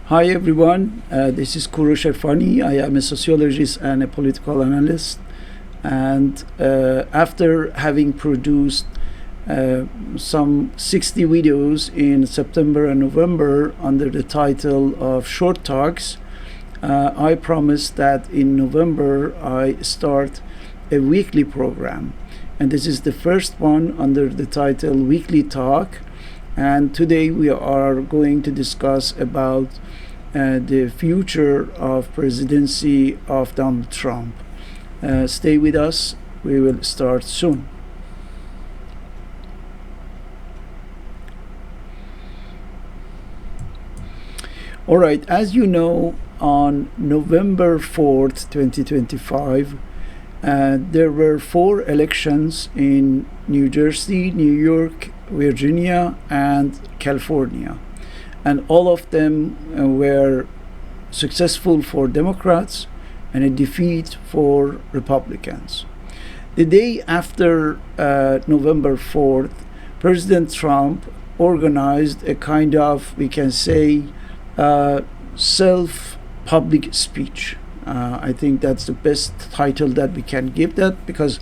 Hi everyone, this is Korosh Erfani. I am a sociologist and a political analyst. And after having produced some 60 videos in September and November under the title of Short Talks, I promised that in November I start a weekly program. And this is the first one under the title Weekly Talk. And today we are going to discuss about the future of presidency of Donald Trump. Stay with us. We will start soon. All right, as you know, on November 4th, 2025, there were 4 elections in New Jersey, New York, Virginia, and California. And all of them were successful for Democrats and a defeat for Republicans. The day after November 4th, President Trump organized a kind of, we can say, self-public speech. I think that's the best title that we can give that, because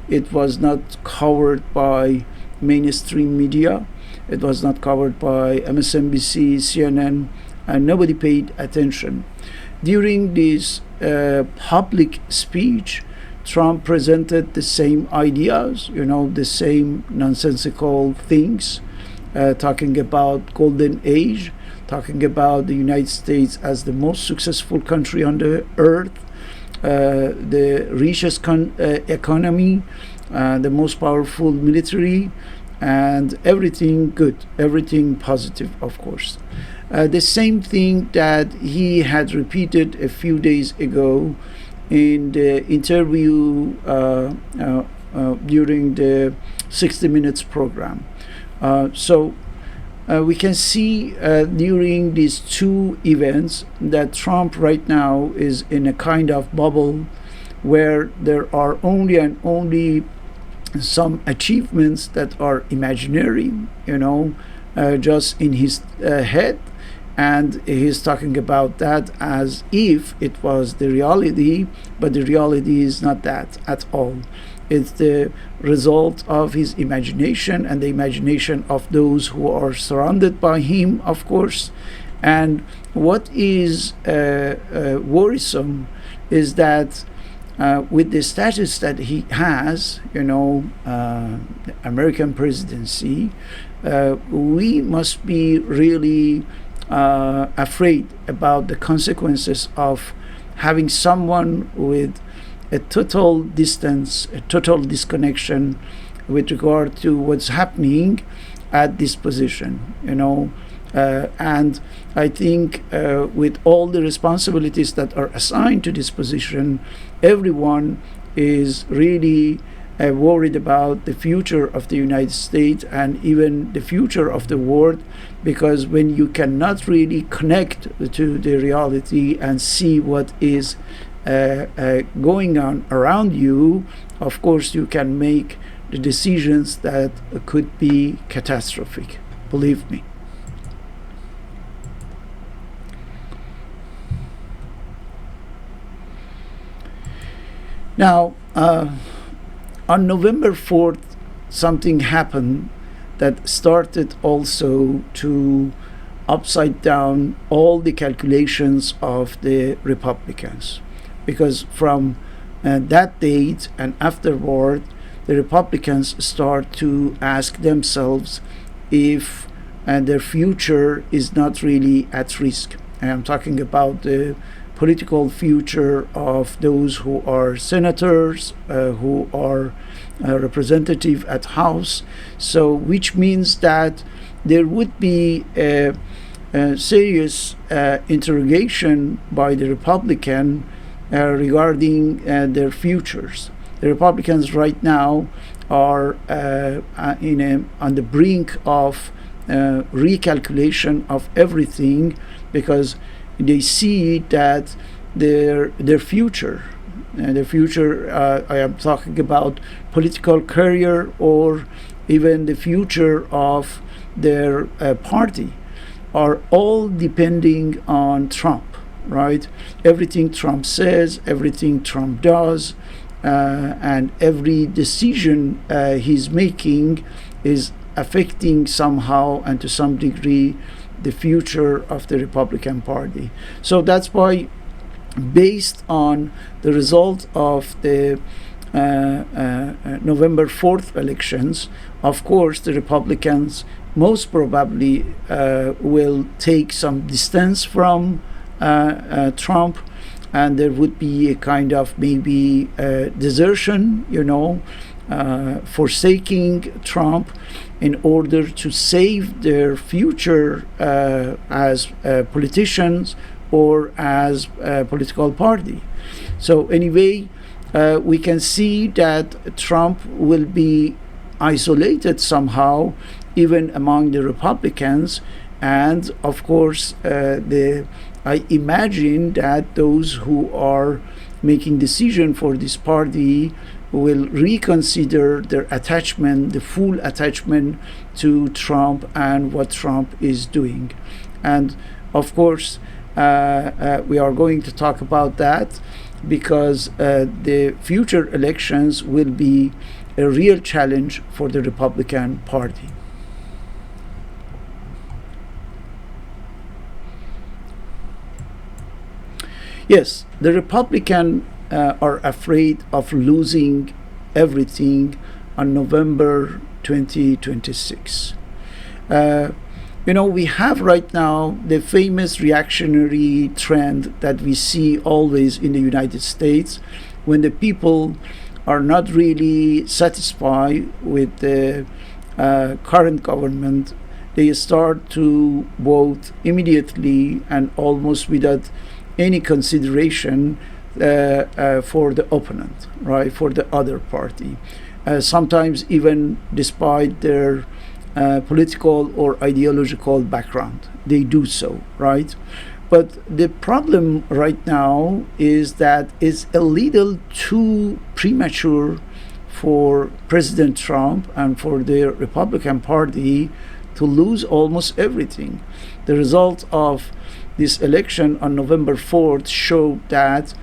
it was not covered by mainstream media. It was not covered by MSNBC, CNN, and nobody paid attention. During this public speech, Trump presented the same ideas, the same nonsensical things, talking about golden age, talking about the United States as the most successful country on the earth, the richest economy, the most powerful military, and everything good, everything positive, of course. The same thing that he had repeated a few days ago in the interview during the 60 Minutes program. So we can see during these 2 events that Trump right now is in a kind of bubble where there are only and only some achievements that are imaginary, just in his head, and he's talking about that as if it was the reality, but the reality is not that at all. It's the result of his imagination and the imagination of those who are surrounded by him, of course. And what is worrisome is that with the status that he has, the American presidency, we must be really afraid about the consequences of having someone with a total distance, a total disconnection with regard to what's happening at this position, and I think with all the responsibilities that are assigned to this position, everyone is really worried about the future of the United States and even the future of the world, because when you cannot really connect to the reality and see what is going on around you, of course you can make the decisions that could be catastrophic, believe me. Now, on November 4th, something happened that started also to upside down all the calculations of the Republicans. Because from that date and afterward, the Republicans start to ask themselves if their future is not really at risk. And I'm talking about the political future of those who are senators, who are representative at House. So which means that there would be a serious interrogation by the Republican regarding their futures. The Republicans right now are on the brink of recalculation of everything, because they see that their future, I am talking about political career or even the future of their party, are all depending on Trump, right? Everything Trump says, everything Trump does, and every decision he's making is affecting somehow and to some degree the future of the Republican Party. So that's why, based on the result of the November 4th elections, of course, the Republicans most probably will take some distance from Trump, and there would be a kind of maybe desertion, forsaking Trump in order to save their future as politicians or as a political party. So anyway, we can see that Trump will be isolated somehow, even among the Republicans, and of course, I imagine that those who are making decision for this party will reconsider their attachment, the full attachment to Trump and what Trump is doing. And of course, we are going to talk about that because the future elections will be a real challenge for the Republican Party. Yes, the Republicans are afraid of losing everything on November 2026. We have right now the famous reactionary trend that we see always in the United States when the people are not really satisfied with the current government. They start to vote immediately and almost without any consideration for the opponent, right, for the other party. Sometimes even despite their political or ideological background, they do so, right? But the problem right now is that it's a little too premature for President Trump and for the Republican Party to lose almost everything. The result of this election on November 4th showed that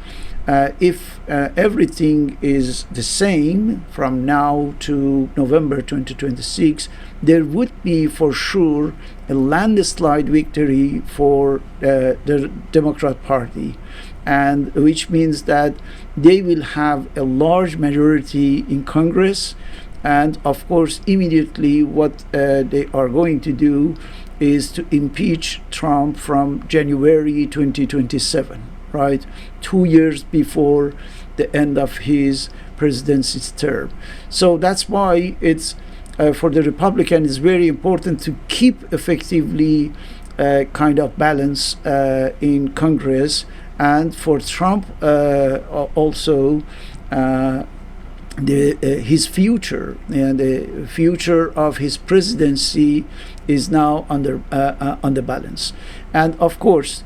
if everything is the same from now to November 2026, there would be for sure a landslide victory for the Democrat Party, and which means that they will have a large majority in Congress. And of course, immediately what they are going to do is to impeach Trump from January 2027, right? 2 years before the end of his presidency's term. So that's why it's for the Republican, it's very important to keep effectively kind of balance in Congress, and for Trump also his future and the future of his presidency is now under balance. And of course,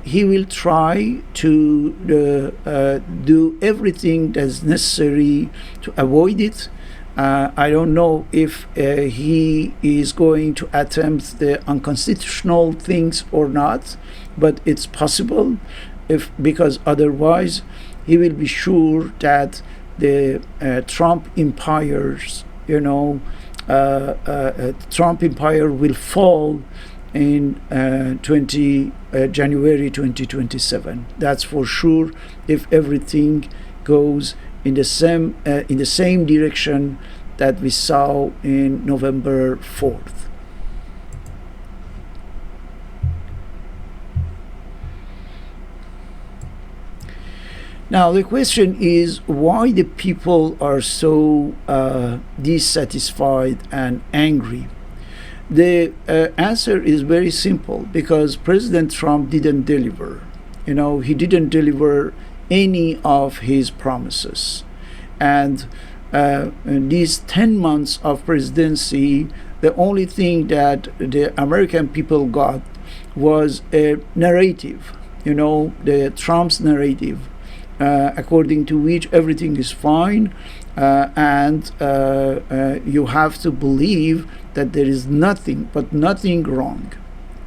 he will try to do everything that's necessary to avoid it. I don't know if he is going to attempt the unconstitutional things or not, but it's possible, because otherwise he will be sure that the Trump empires, Trump empire will fall in January 2027. That's for sure, if everything goes in the same direction that we saw in November 4th. Now the question is why the people are so dissatisfied and angry. The answer is very simple, because President Trump didn't deliver. He didn't deliver any of his promises. And in these 10 months of presidency, the only thing that the American people got was a narrative, the Trump's narrative, according to which everything is fine, and you have to believe that there is nothing wrong,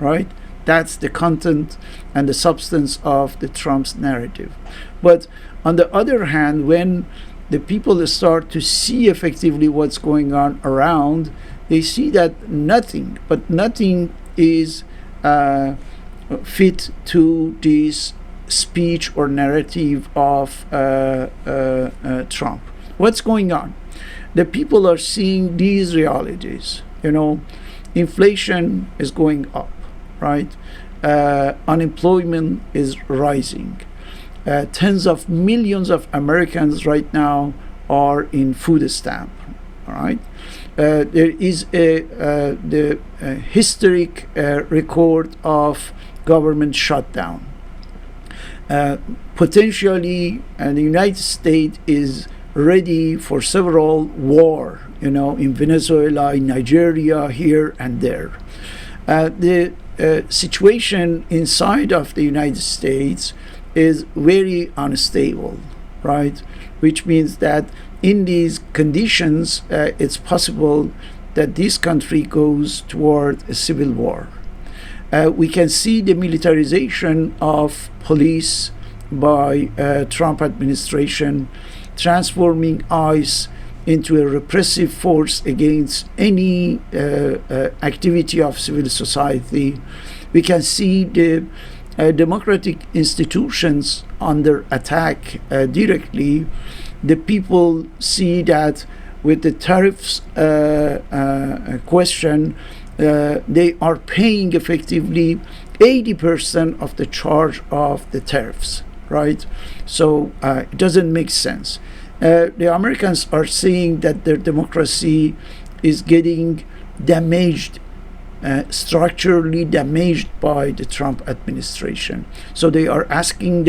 right? That's the content and the substance of the Trump's narrative. But on the other hand, when the people start to see effectively what's going on around, they see that nothing is fit to this speech or narrative of Trump. What's going on? The people are seeing these realities. Inflation is going up, right? Unemployment is rising. Tens of millions of Americans right now are in food stamp. All right, there is the historic record of government shutdown. Potentially, the United States is ready for several war. In Venezuela, in Nigeria, here and there. The situation inside of the United States is very unstable, right? Which means that in these conditions, it's possible that this country goes toward a civil war. We can see the militarization of police by Trump administration, transforming ICE into a repressive force against any activity of civil society. We can see the democratic institutions under attack directly. The people see that with the tariffs question, they are paying effectively 80% of the charge of the tariffs, right? So it doesn't make sense. The Americans are seeing that their democracy is getting damaged, structurally damaged by the Trump administration. So they are asking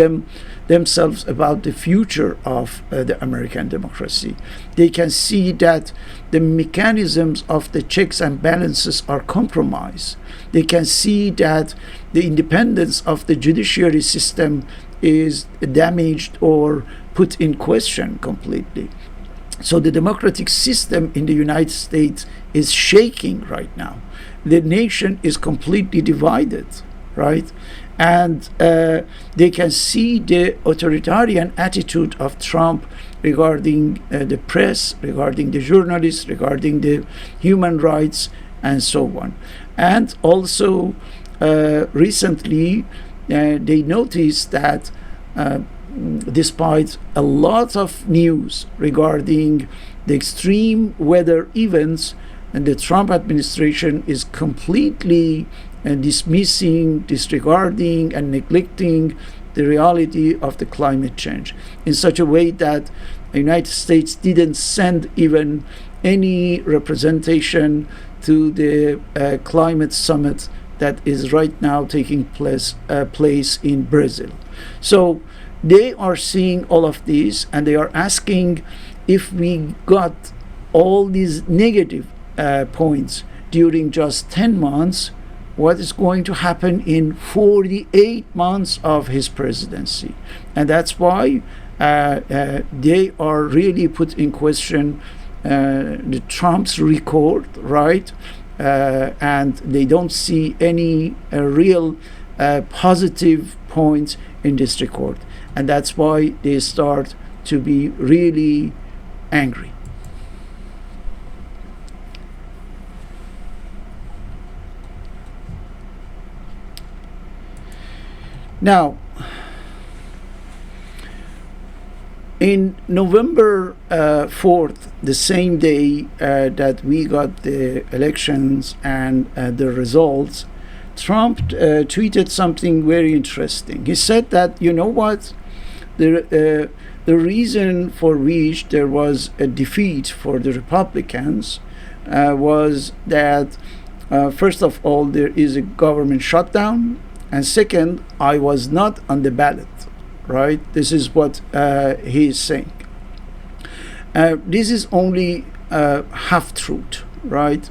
themselves about the future of the American democracy. They can see that the mechanisms of the checks and balances are compromised. They can see that the independence of the judiciary system is damaged or put in question completely. So the democratic system in the United States is shaking right now. The nation is completely divided, right? And they can see the authoritarian attitude of Trump regarding the press, regarding the journalists, regarding the human rights, and so on. And also, recently, they noticed that despite a lot of news regarding the extreme weather events, and the Trump administration is completely disregarding, and neglecting the reality of the climate change in such a way that the United States didn't send even any representation to the climate summit that is right now taking place in Brazil. So they are seeing all of these, and they are asking, if we got all these negative points during just 10 months, what is going to happen in 48 months of his presidency? And that's why they are really put in question the Trump's record, right? And they don't see any real positive points in this record. And that's why they start to be really angry. Now, in November 4th, the same day that we got the elections and the results, Trump tweeted something very interesting. He said that, you know what, the reason for which there was a defeat for the Republicans was that, first of all, there is a government shutdown, and second, I was not on the ballot, right? This is what he is saying. This is only half-truth, right?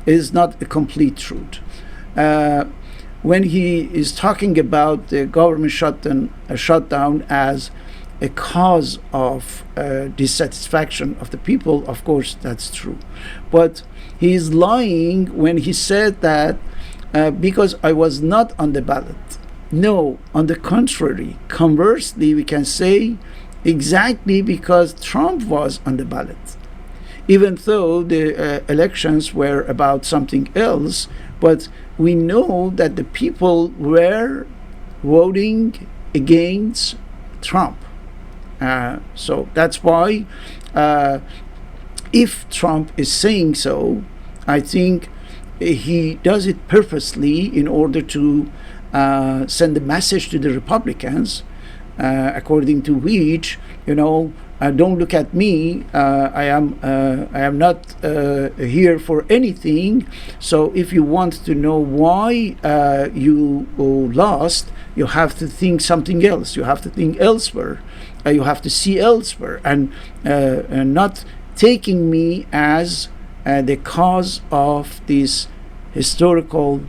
It is not a complete truth. When he is talking about the government shutdown as a cause of dissatisfaction of the people, of course, that's true. But he is lying when he said that because I was not on the ballot. No, on the contrary. Conversely, we can say exactly because Trump was on the ballot. Even though the elections were about something else, but we know that the people were voting against Trump. So that's why if Trump is saying so, I think he does it purposely in order to send a message to the Republicans, according to which, don't look at me. I am not here for anything. So if you want to know why you lost, you have to think something else. You have to think elsewhere. You have to see elsewhere, and not taking me as the cause of this historical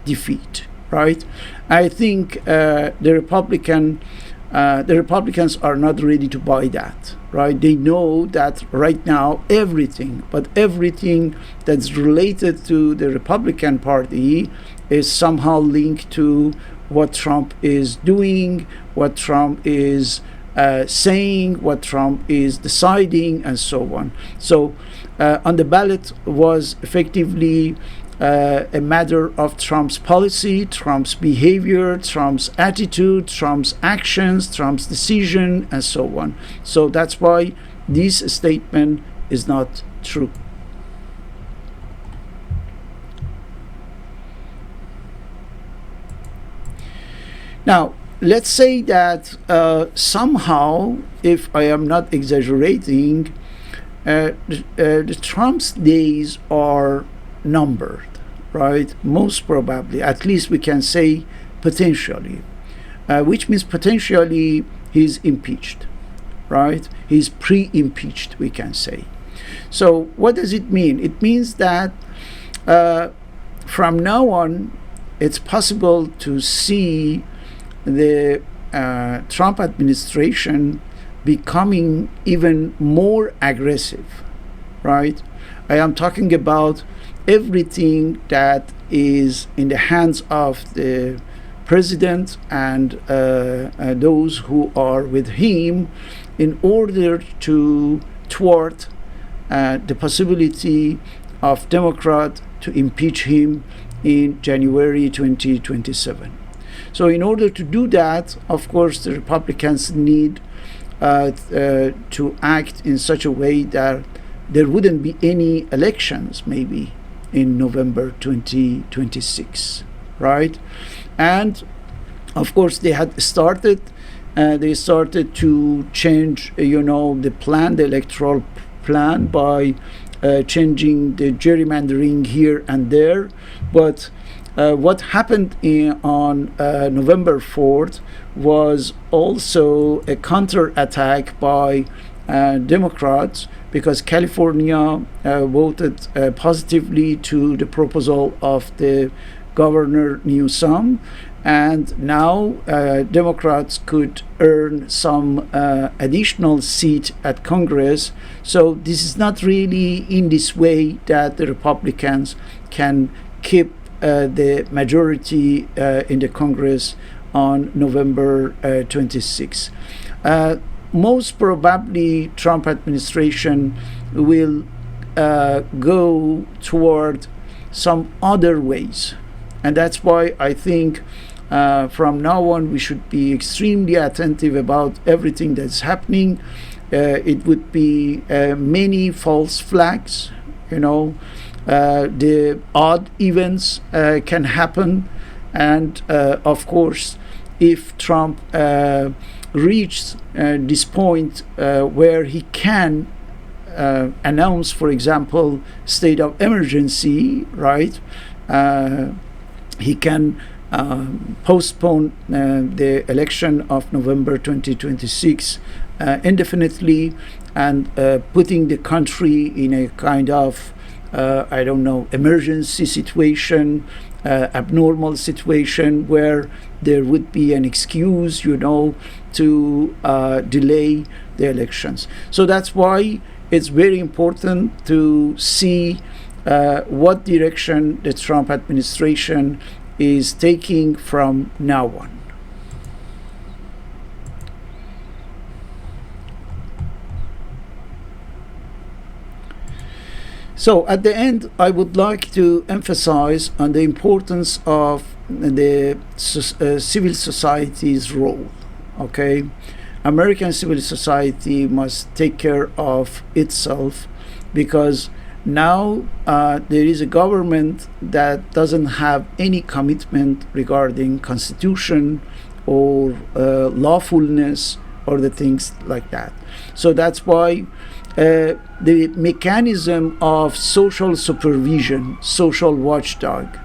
defeat. Right? I think the Republicans are not ready to buy that, right? They know that right now everything that's related to the Republican Party is somehow linked to what Trump is doing, what Trump is saying, what Trump is deciding, and so on. So on the ballot was effectively a matter of Trump's policy, Trump's behavior, Trump's attitude, Trump's actions, Trump's decision, and so on. So that's why this statement is not true. Now, let's say that somehow, if I am not exaggerating, the Trump's days are numbered, right? Most probably, at least we can say potentially, which means potentially he's impeached, right? He's pre-impeached, we can say. So what does it mean? It means that from now on, it's possible to see the Trump administration becoming even more aggressive, right? I am talking about everything that is in the hands of the president and those who are with him in order to thwart the possibility of Democrats to impeach him in January 2027. So in order to do that, of course, the Republicans need to act in such a way that there wouldn't be any elections maybe in November 2026, right? And of course they started to change, the electoral plan by changing the gerrymandering here and there. But what happened on November 4th was also a counterattack by Democrats, because California voted positively to the proposal of the Governor Newsom, and now Democrats could earn some additional seat at Congress. So this is not really in this way that the Republicans can keep the majority in the Congress on November 26. Most probably Trump administration will go toward some other ways, and that's why I think from now on we should be extremely attentive about everything that's happening. It would be many false flags, the odd events can happen, and of course if Trump reached this point where he can announce, for example, state of emergency, right? He can postpone the election of November 2026 indefinitely, and putting the country in a kind of emergency situation, abnormal situation where there would be an excuse, to delay the elections. So that's why it's very important to see what direction the Trump administration is taking from now on. So at the end, I would like to emphasize on the importance of the civil society's role. Okay, American civil society must take care of itself, because now there is a government that doesn't have any commitment regarding constitution or lawfulness or the things like that. So that's why the mechanism of social supervision, social watchdog,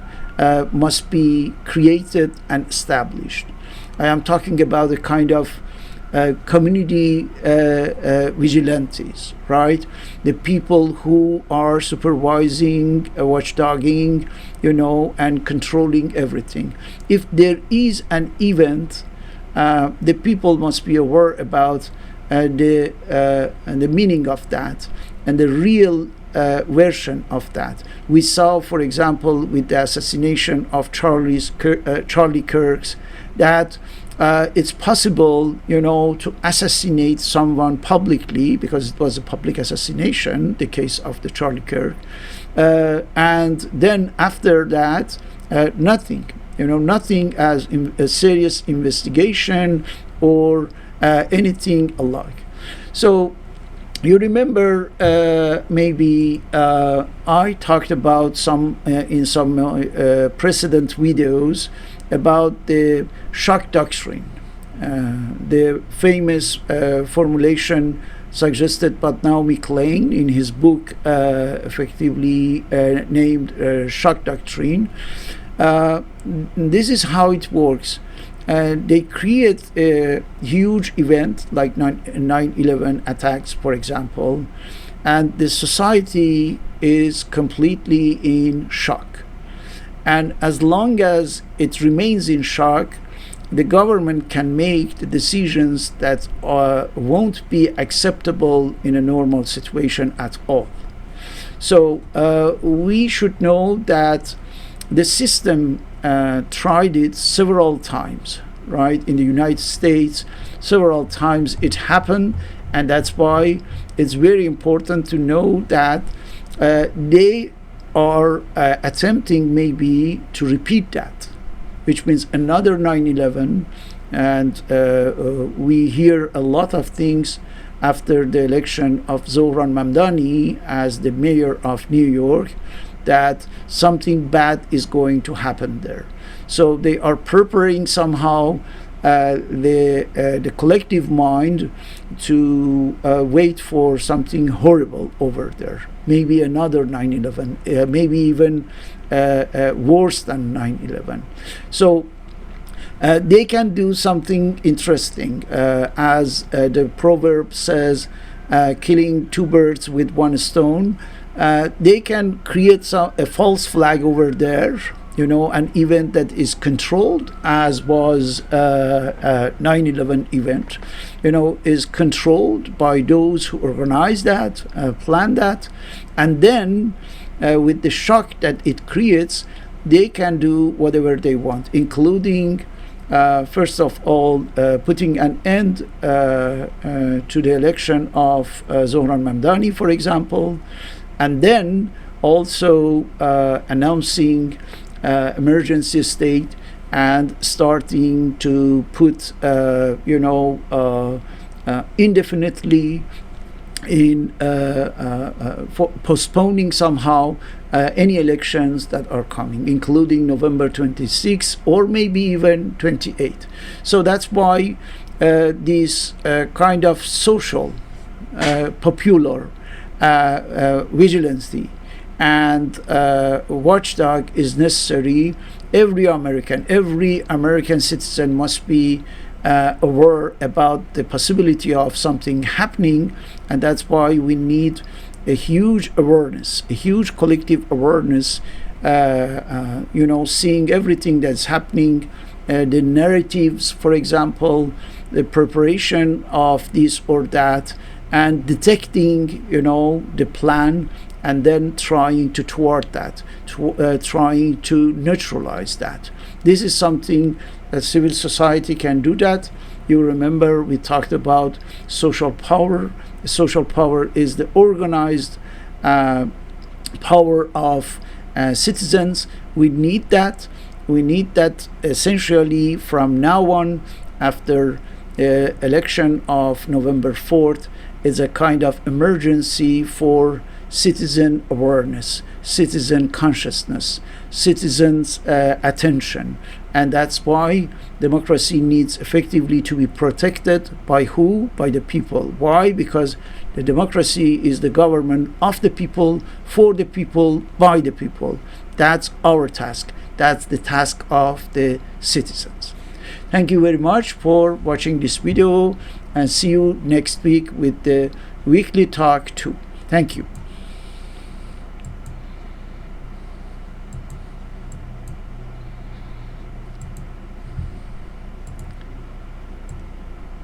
must be created and established. I am talking about a kind of community vigilantes, right? The people who are supervising, watchdogging, and controlling everything. If there is an event, the people must be aware about the meaning of that and the real version of that. We saw, for example, with the assassination of Charlie Kirk, that it's possible, to assassinate someone publicly, because it was a public assassination, the case of the Charlie Kirk, and then after that, nothing, nothing as a serious investigation or anything alike. So you remember, maybe I talked about in some precedent videos about the shock doctrine, the famous formulation suggested by Naomi Klein in his book, effectively named Shock Doctrine. This is how it works. They create a huge event like 9/11 attacks, for example, and the society is completely in shock. And as long as it remains in shock, the government can make the decisions that won't be acceptable in a normal situation at all. So we should know that the system tried it several times, right? In the United States, several times it happened, and that's why it's very important to know that they are attempting maybe to repeat that, which means another 9/11. And we hear a lot of things after the election of Zohran Mamdani as the mayor of New York, that something bad is going to happen there. So they are preparing somehow the collective mind to wait for something horrible over there. Maybe another 9/11, maybe even worse than 9/11. So they can do something interesting, as the proverb says, killing two birds with one stone. They can create a false flag over there, an event that is controlled, as was 9/11 event, is controlled by those who organize that, plan that, and then with the shock that it creates, they can do whatever they want, including first of all putting an end to the election of Zohran Mamdani, for example, and then also announcing emergency state and starting to put indefinitely in postponing somehow any elections that are coming, including November 26 or maybe even 28. So that's why this kind of social popular vigilance and watchdog is necessary. Every American citizen must be aware about the possibility of something happening, and that's why we need a huge awareness, a huge collective awareness, seeing everything that's happening, the narratives, for example, the preparation of this or that, and detecting, the plan and then trying to thwart that, trying to neutralize that. This is something that civil society can do that. You remember we talked about social power. Social power is the organized power of citizens. We need that. We need that essentially from now on, after the election of November 4th, is a kind of emergency for citizen awareness, citizen consciousness, citizens' attention. And that's why democracy needs effectively to be protected by who? By the people. Why? Because the democracy is the government of the people, for the people, by the people. That's our task. That's the task of the citizens. Thank you very much for watching this video, and see you next week with the Weekly Talk 2. Thank you.